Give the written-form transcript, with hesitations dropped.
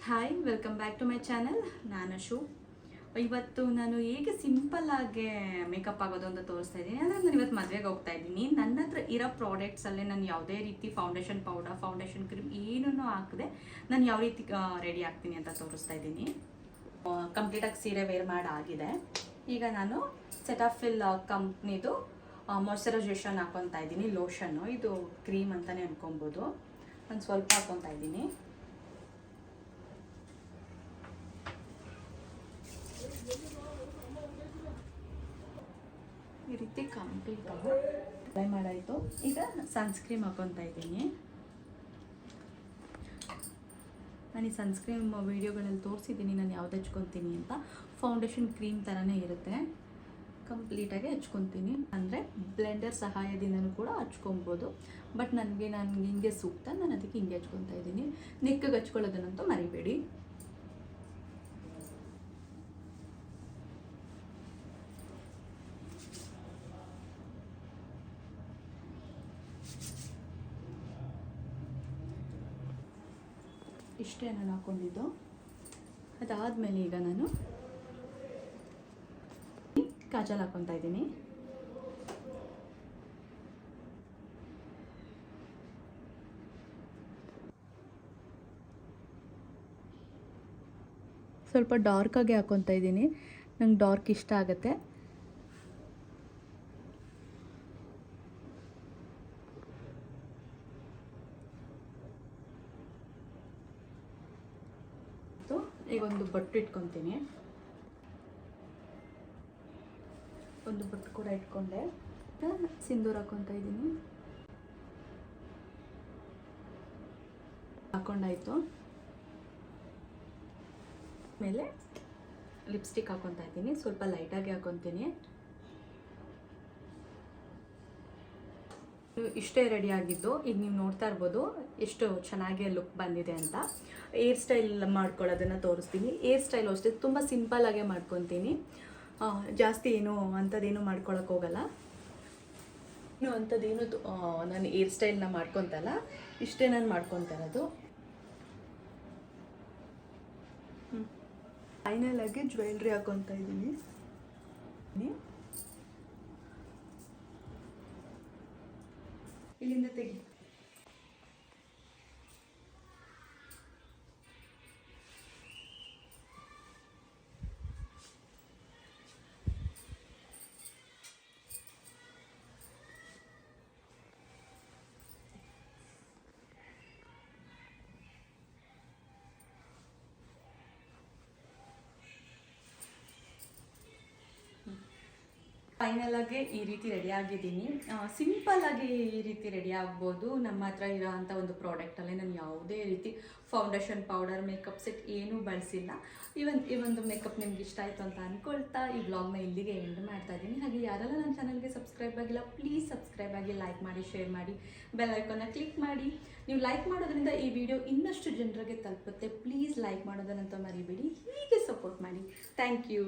Hi, welcome back to my channel. ನಾನು ಶು. ಇವತ್ತು ನಾನು ಹೇಗೆ ಸಿಂಪಲ್ಲಾಗಿ ಮೇಕಪ್ ಆಗೋದು ಅಂತ ತೋರಿಸ್ತಾ ಇದ್ದೀನಿ. ಅಂದರೆ ನಾನು ಇವತ್ತು ಮದುವೆಗೆ ಹೋಗ್ತಾ ಇದ್ದೀನಿ. ನನ್ನ ಹತ್ರ ಇರೋ ಪ್ರಾಡಕ್ಟ್ಸಲ್ಲೇ ನಾನು ಯಾವುದೇ ರೀತಿ ಫೌಂಡೇಶನ್ ಪೌಡರ್, ಫೌಂಡೇಶನ್ ಕ್ರೀಮ್ ಏನೂ ಹಾಕದೆ ನಾನು ಯಾವ ರೀತಿ ರೆಡಿ ಆಗ್ತೀನಿ ಅಂತ ತೋರಿಸ್ತಾ ಇದ್ದೀನಿ. ಕಂಪ್ಲೀಟಾಗಿ ಸೀರೆ ವೇರ್ ಮಾಡಾಗಿದೆ. ಈಗ ನಾನು ಸೆಟಾಫಿಲ್ ಕಂಪ್ನಿದು ಮಾಯ್ಶ್ಚರೈಸೇಷನ್ ಹಾಕೊತಾ ಇದ್ದೀನಿ. ಲೋಷನ್ನು, ಇದು ಕ್ರೀಮ್ ಅಂತಲೇ ಅನ್ಕೊಬೋದು. ನಾನು ಸ್ವಲ್ಪ ಹಾಕೊತಾ ಇದ್ದೀನಿ. ಈ ರೀತಿ ಕಂಪ್ಲೀಟಾಗಿ ಅಪ್ಲೈ ಮಾಡಾಯಿತು. ಈಗ ಸನ್ಸ್ಕ್ರೀಮ್ ಹಾಕೊತಾ ಇದ್ದೀನಿ. ನಾನು ಈ ಸನ್ಸ್ಕ್ರೀಮ್ ವೀಡಿಯೋಗಳಲ್ಲಿ ತೋರಿಸಿದ್ದೀನಿ ನಾನು ಯಾವ್ದು ಹಚ್ಕೊತೀನಿ ಅಂತ. ಫೌಂಡೇಶನ್ ಕ್ರೀಮ್ ಥರನೇ ಇರುತ್ತೆ. ಕಂಪ್ಲೀಟಾಗಿ ಹಚ್ಕೊತೀನಿ. ಅಂದರೆ ಬ್ಲೆಂಡರ್ ಸಹಾಯದಿಂದನೂ ಕೂಡ ಹಚ್ಕೊಬೋದು. ಬಟ್ ನನಗೆ ಹಿಂಗೆ ಸೂಕ್ತ, ನಾನು ಅದಕ್ಕೆ ಹಿಂಗೆ ಹಚ್ಕೊತಾ ಇದ್ದೀನಿ. ನೆಕ್ಕಿಗೆ ಹಚ್ಕೊಳ್ಳೋದನ್ನಂತೂ ಮರಿಬೇಡಿ. ಇಷ್ಟೇ ನಾನು ಹಾಕ್ಕೊಂಡಿದ್ದು. ಅದಾದಮೇಲೆ ಈಗ ನಾನು ಕಾಜಲ್ ಹಾಕ್ಕೊತಾ ಇದ್ದೀನಿ. ಸ್ವಲ್ಪ ಡಾರ್ಕಾಗಿ ಹಾಕ್ಕೊತಾ ಇದ್ದೀನಿ. ನಂಗೆ ಡಾರ್ಕ್ ಇಷ್ಟ ಆಗುತ್ತೆ. ಈಗ ಒಂದು ಬೊಟ್ಟು ಇಟ್ಕೊತೀನಿ. ಒಂದು ಬೊಟ್ಟು ಕೂಡ ಇಟ್ಕೊಂಡೆ. ಸಿಂಧೂರು ಹಾಕ್ಕೊತಾ ಇದ್ದೀನಿ. ಹಾಕ್ಕೊಂಡಾಯಿತು. ಆಮೇಲೆ ಲಿಪ್ಸ್ಟಿಕ್ ಹಾಕ್ಕೊತಾ ಇದ್ದೀನಿ. ಸ್ವಲ್ಪ ಲೈಟಾಗಿ ಹಾಕ್ಕೊತೀನಿ. ಇಷ್ಟೇ ರೆಡಿ ಆಗಿದ್ದು. ಈಗ ನೀವು ನೋಡ್ತಾ ಇರ್ಬೋದು ಎಷ್ಟು ಚೆನ್ನಾಗಿ ಲುಕ್ ಬಂದಿದೆ ಅಂತ. ಏರ್ ಸ್ಟೈಲ್ ಮಾಡ್ಕೊಳ್ಳೋದನ್ನು ತೋರಿಸ್ತೀನಿ. ಏರ್ ಸ್ಟೈಲು ಅಷ್ಟೇ ತುಂಬ ಸಿಂಪಲ್ಲಾಗೆ ಮಾಡ್ಕೊತೀನಿ. ಜಾಸ್ತಿ ಅಂಥದ್ದೇನು ಮಾಡ್ಕೊಳಕ್ಕೆ ಹೋಗಲ್ಲ. ಅಂಥದ್ದೇನು ನಾನು ಏರ್ ಸ್ಟೈಲ್ನ ಮಾಡ್ಕೊತಲ್ಲ, ಇಷ್ಟೇ ನಾನು ಮಾಡ್ಕೊತಾ ಇರೋದು. ಫೈನಲಾಗಿ ಜ್ಯುವೆಲ್ರಿ ಹಾಕ್ಕೊತಾ ಇದ್ದೀನಿ. ಇಲ್ಲಿಂದ ತೆಗಿ. ಫೈನಲಾಗಿ ಈ ರೀತಿ ರೆಡಿ ಆಗಿದ್ದೀನಿ. ಸಿಂಪಲ್ಲಾಗಿ ಈ ರೀತಿ ರೆಡಿ ಆಗ್ಬೋದು. ನಮ್ಮ ಹತ್ರ ಇರೋ ಅಂಥ ಒಂದು ಪ್ರಾಡಕ್ಟಲ್ಲೇ ನಾನು ಯಾವುದೇ ರೀತಿ ಫೌಂಡೇಶನ್ ಪೌಡರ್, ಮೇಕಪ್ ಸೆಟ್ ಏನೂ ಬಳಸಿಲ್ಲ. ಈ ಒಂದು ಮೇಕಪ್ ನಿಮ್ಗೆ ಇಷ್ಟ ಆಯಿತು ಅಂತ ಅಂದ್ಕೊಳ್ತಾ ಈ ವ್ಲಾಗ್ನ ಇಲ್ಲಿಗೆ ಎಂಡ್ ಮಾಡ್ತಾ ಇದ್ದೀನಿ. ಹಾಗೆ ಯಾರೆಲ್ಲ ನನ್ನ ಚಾನಲ್ಗೆ ಸಬ್ಸ್ಕ್ರೈಬ್ ಆಗಿಲ್ಲ, ಪ್ಲೀಸ್ ಸಬ್ಸ್ಕ್ರೈಬ್ ಆಗಿ, ಲೈಕ್ ಮಾಡಿ, ಶೇರ್ ಮಾಡಿ, ಬೆಲ್ ಐಕಾನ್ನ ಕ್ಲಿಕ್ ಮಾಡಿ. ನೀವು ಲೈಕ್ ಮಾಡೋದ್ರಿಂದ ಈ ವಿಡಿಯೋ ಇನ್ನಷ್ಟು ಜನರಿಗೆ ತಲುಪುತ್ತೆ. ಪ್ಲೀಸ್ ಲೈಕ್ ಮಾಡೋದನ್ನಂತೂ ಮರಿಬೇಡಿ. ಹೀಗೆ ಸಪೋರ್ಟ್ ಮಾಡಿ. Thank you.